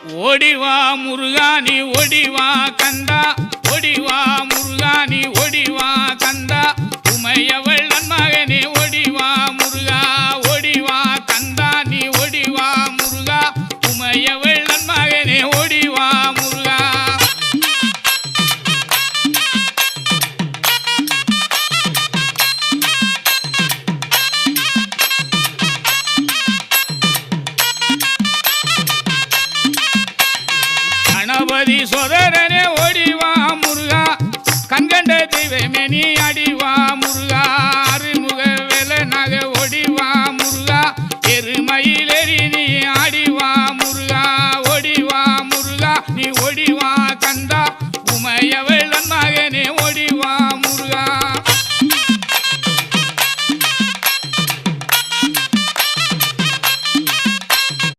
ஓடிவா முருகா நீ ஓடிவா கந்தா, ஓடிவா முருகா நீ ஓடிவா கந்தா, உமையவள் நன்மகனே ஓடிவா முருகா, ஓடிவா கந்தா நீ ஓடிவா முருகா, உமையவள் நன்மகனே ஓடிவா முருகா. கணபதி சோதரனே ஓடிவா முருகா, கண்கண்ட தெய்வமே நீ அடி